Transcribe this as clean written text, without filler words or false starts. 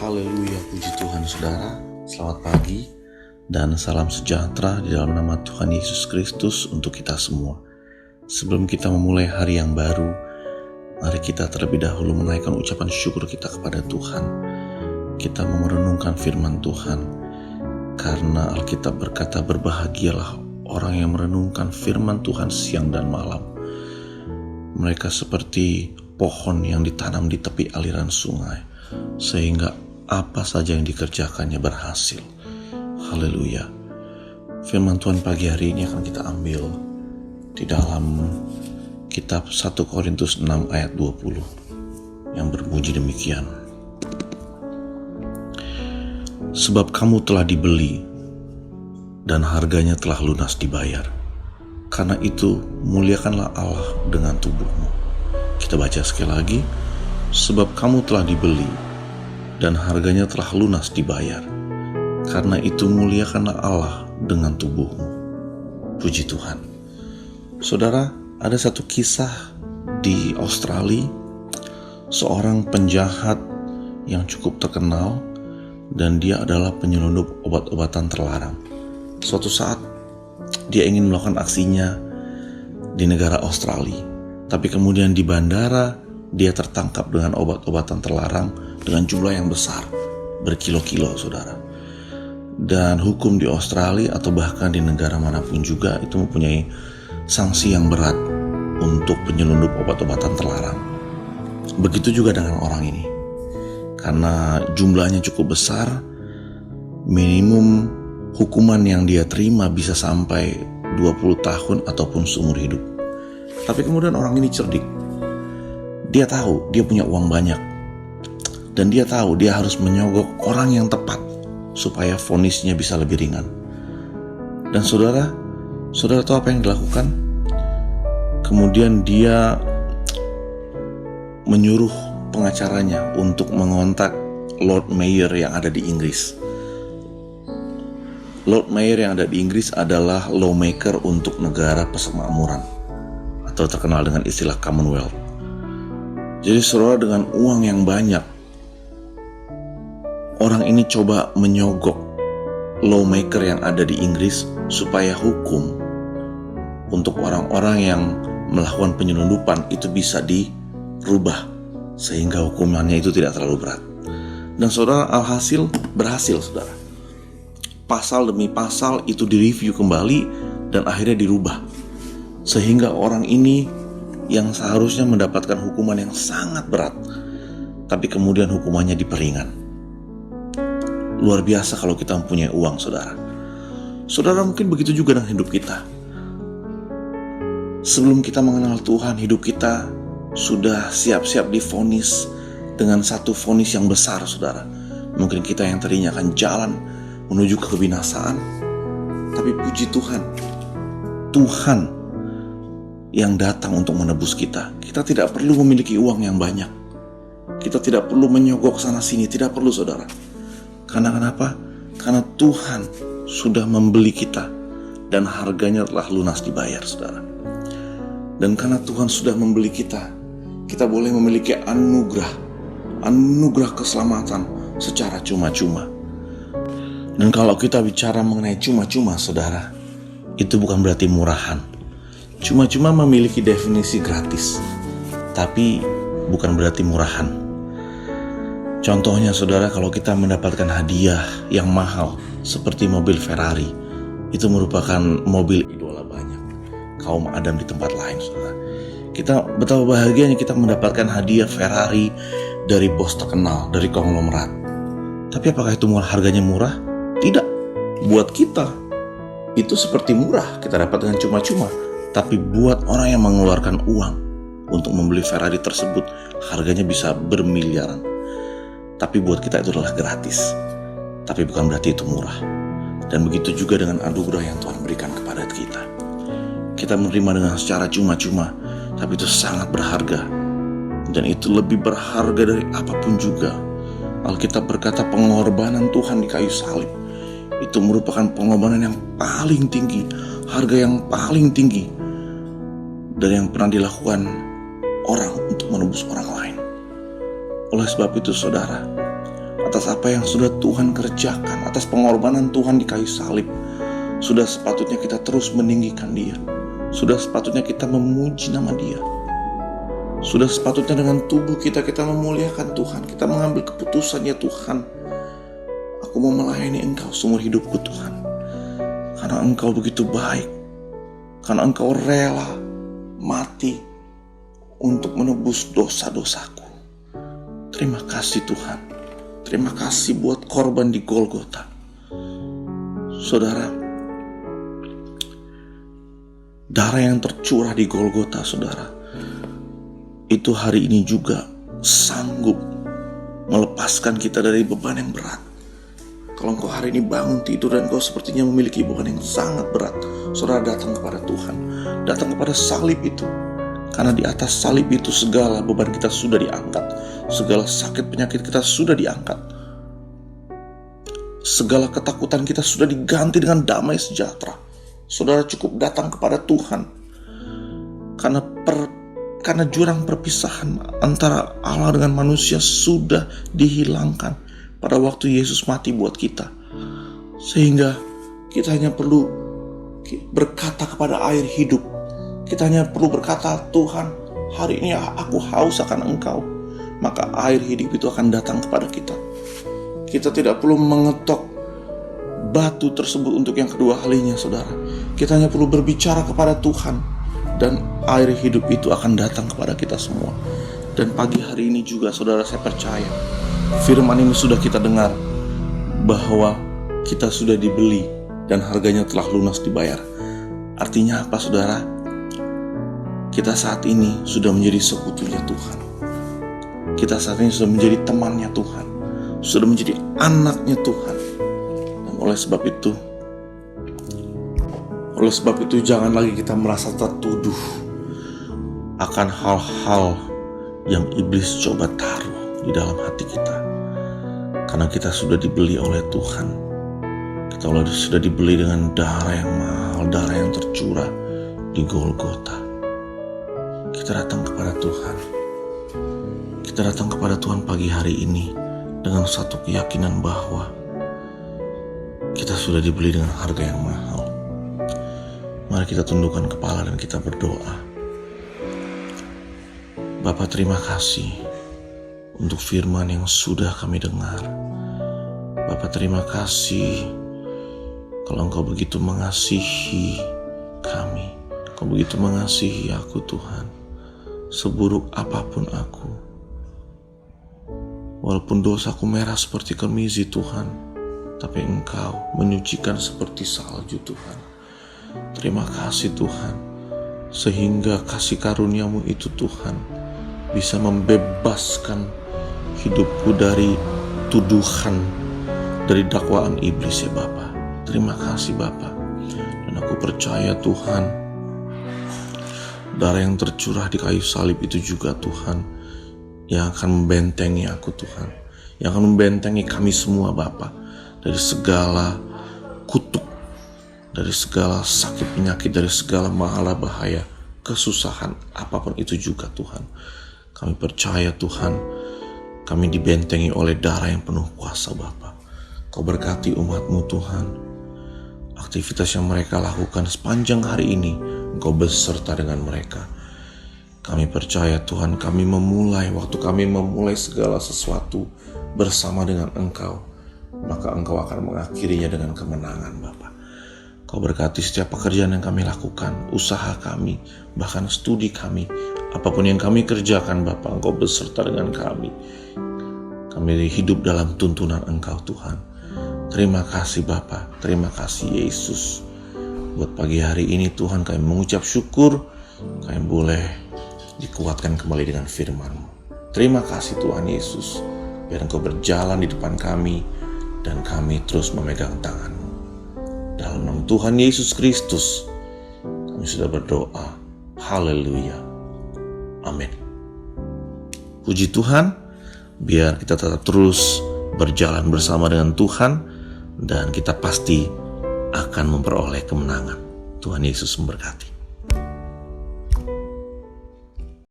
Haleluya, puji Tuhan saudara. Selamat pagi dan salam sejahtera di dalam nama Tuhan Yesus Kristus untuk kita semua. Sebelum kita memulai hari yang baru, mari kita terlebih dahulu menaikkan ucapan syukur kita kepada Tuhan. Kita merenungkan firman Tuhan, karena Alkitab berkata, berbahagialah orang yang merenungkan firman Tuhan siang dan malam. Mereka seperti pohon yang ditanam di tepi aliran sungai, sehingga apa saja yang dikerjakannya berhasil. Haleluya. Firman Tuhan pagi hari ini akan kita ambil di dalam kitab 1 Korintus 6 ayat 20 yang berbunyi demikian. Sebab kamu telah dibeli dan harganya telah lunas dibayar. Karena itu muliakanlah Allah dengan tubuhmu. Kita baca sekali lagi. Sebab kamu telah dibeli dan harganya telah lunas dibayar. Karena itu muliakanlah Allah dengan tubuhmu. Puji Tuhan. Saudara, ada satu kisah di Australia. Seorang penjahat yang cukup terkenal, dan dia adalah penyelundup obat-obatan terlarang. Suatu saat dia ingin melakukan aksinya di negara Australia, tapi kemudian di bandara dia tertangkap dengan obat-obatan terlarang dengan jumlah yang besar, berkilo-kilo saudara. Dan hukum di Australia atau bahkan di negara manapun juga itu mempunyai sanksi yang berat untuk penyelundup obat-obatan terlarang. Begitu juga dengan orang ini. Karena jumlahnya cukup besar, minimum hukuman yang dia terima bisa sampai 20 tahun ataupun seumur hidup. Tapi kemudian orang ini cerdik. Dia tahu dia punya uang banyak. Dan dia tahu dia harus menyogok orang yang tepat supaya vonisnya bisa lebih ringan. Dan saudara tahu apa yang dilakukan? Kemudian dia menyuruh pengacaranya untuk mengontak Lord Mayor yang ada di Inggris. Lord Mayor yang ada di Inggris adalah lawmaker untuk negara persemakmuran atau terkenal dengan istilah Commonwealth. Jadi saudara, dengan uang yang banyak, orang ini coba menyogok lawmaker yang ada di Inggris supaya hukum untuk orang-orang yang melakukan penyelundupan itu bisa dirubah sehingga hukumannya itu tidak terlalu berat. Dan saudara, alhasil berhasil saudara. Pasal demi pasal itu direview kembali dan akhirnya dirubah, sehingga orang ini yang seharusnya mendapatkan hukuman yang sangat berat, tapi kemudian hukumannya diperingan. Luar biasa kalau kita mempunyai uang saudara. Saudara, mungkin begitu juga dengan hidup kita. Sebelum kita mengenal Tuhan, hidup kita sudah siap-siap divonis dengan satu vonis yang besar saudara. Mungkin kita yang tadinya akan jalan menuju ke kebinasaan, tapi puji Tuhan, Tuhan yang datang untuk menebus kita. Kita tidak perlu memiliki uang yang banyak. Kita tidak perlu menyogok sana sini, tidak perlu saudara. Karena kenapa? Karena Tuhan sudah membeli kita dan harganya telah lunas dibayar saudara. Dan karena Tuhan sudah membeli kita, kita boleh memiliki anugerah keselamatan secara cuma-cuma. Dan kalau kita bicara mengenai cuma-cuma saudara, itu bukan berarti murahan. Cuma-cuma memiliki definisi gratis, tapi bukan berarti murahan. Contohnya saudara, kalau kita mendapatkan hadiah yang mahal seperti mobil Ferrari, itu merupakan mobil idola banyak kaum Adam di tempat lain saudara. Kita betapa bahagianya kita mendapatkan hadiah Ferrari dari bos terkenal, dari konglomerat. Tapi apakah itu harganya murah? Tidak. Buat kita itu seperti murah, kita dapat dengan cuma-cuma. Tapi buat orang yang mengeluarkan uang untuk membeli Ferrari tersebut, harganya bisa bermiliaran. Tapi buat kita itu adalah gratis. Tapi bukan berarti itu murah. Dan begitu juga dengan anugerah yang Tuhan berikan kepada kita. Kita menerima dengan secara cuma-cuma, tapi itu sangat berharga. Dan itu lebih berharga dari apapun juga. Alkitab berkata pengorbanan Tuhan di kayu salib itu merupakan pengorbanan yang paling tinggi, harga yang paling tinggi dari yang pernah dilakukan orang untuk menebus orang lain. Oleh sebab itu saudara, atas apa yang sudah Tuhan kerjakan, atas pengorbanan Tuhan di kayu salib. Sudah sepatutnya kita terus meninggikan Dia. Sudah sepatutnya kita memuji nama Dia. Sudah sepatutnya dengan tubuh kita memuliakan Tuhan. Kita mengambil keputusan, ya Tuhan, aku mau melayani Engkau seumur hidupku Tuhan. Karena Engkau begitu baik. Karena Engkau rela mati untuk menebus dosa-dosaku. Terima kasih Tuhan. Terima kasih buat korban di Golgota. Saudara, darah yang tercurah di Golgota, saudara, itu hari ini juga sanggup melepaskan kita dari beban yang berat. Kalau engkau hari ini bangun tidur dan engkau sepertinya memiliki beban yang sangat berat, saudara datang kepada Tuhan, datang kepada salib itu. Karena di atas salib itu segala beban kita sudah diangkat, segala sakit penyakit kita sudah diangkat, segala ketakutan kita sudah diganti dengan damai sejahtera. Saudara cukup datang kepada Tuhan, karena jurang perpisahan antara Allah dengan manusia sudah dihilangkan pada waktu Yesus mati buat kita. Sehingga kita hanya perlu berkata kepada air hidup. Kita hanya perlu berkata, Tuhan, hari ini aku haus akan Engkau. Maka air hidup itu akan datang kepada kita. Kita tidak perlu mengetok batu tersebut untuk yang kedua kalinya, saudara. Kita hanya perlu berbicara kepada Tuhan, dan air hidup itu akan datang kepada kita semua. Dan pagi hari ini juga, saudara, saya percaya firman ini sudah kita dengar, bahwa kita sudah dibeli dan harganya telah lunas dibayar. Artinya apa, saudara? Kita saat ini sudah menjadi sekutunya Tuhan. Kita saat ini sudah menjadi temannya Tuhan, sudah menjadi anaknya Tuhan. Dan oleh sebab itu jangan lagi kita merasa tertuduh akan hal-hal yang iblis coba taruh di dalam hati kita. Karena kita sudah dibeli oleh Tuhan. Kita sudah dibeli dengan darah yang mahal, darah yang tercurah di Golgota. Kita datang kepada Tuhan. Kita datang kepada Tuhan pagi hari ini dengan satu keyakinan bahwa kita sudah dibeli dengan harga yang mahal. Mari kita tundukkan kepala dan kita berdoa. Bapa, terima kasih untuk firman yang sudah kami dengar. Bapa, terima kasih kalau Engkau begitu mengasihi kami. Engkau begitu mengasihi aku, Tuhan. Seburuk apapun aku, walaupun dosaku merah seperti kemisi, Tuhan, tapi Engkau menyucikan seperti salju, Tuhan. Terima kasih, Tuhan, sehingga kasih karunia-Mu itu, Tuhan, bisa membebaskan hidupku dari tuduhan, dari dakwaan iblis, ya Bapa. Terima kasih, Bapa. Dan aku percaya, Tuhan, darah yang tercurah di kayu salib itu juga, Tuhan, yang akan membentengi aku, Tuhan, yang akan membentengi kami semua, Bapa, dari segala kutuk, dari segala sakit penyakit, dari segala mahala bahaya, kesusahan, apapun itu juga, Tuhan. Kami percaya, Tuhan, kami dibentengi oleh darah yang penuh kuasa, Bapa. Kau berkati umat-Mu, Tuhan. Aktivitas yang mereka lakukan sepanjang hari ini, Engkau beserta dengan mereka. Kami percaya, Tuhan, waktu kami memulai segala sesuatu bersama dengan Engkau, maka Engkau akan mengakhirinya dengan kemenangan, Bapa. Kau berkati setiap pekerjaan yang kami lakukan, usaha kami, bahkan studi kami, apapun yang kami kerjakan, Bapa, Engkau beserta dengan kami. Kami hidup dalam tuntunan Engkau, Tuhan. Terima kasih, Bapa. Terima kasih, Yesus. Buat pagi hari ini, Tuhan, kami mengucap syukur kami boleh dikuatkan kembali dengan firman-Mu. Terima kasih, Tuhan Yesus. Biar Engkau berjalan di depan kami dan kami terus memegang tangan-Mu. Dalam nama Tuhan Yesus Kristus kami sudah berdoa. Haleluya. Amin. Puji Tuhan. Biar kita tetap terus berjalan bersama dengan Tuhan dan kita pasti akan memperoleh kemenangan. Tuhan Yesus memberkati.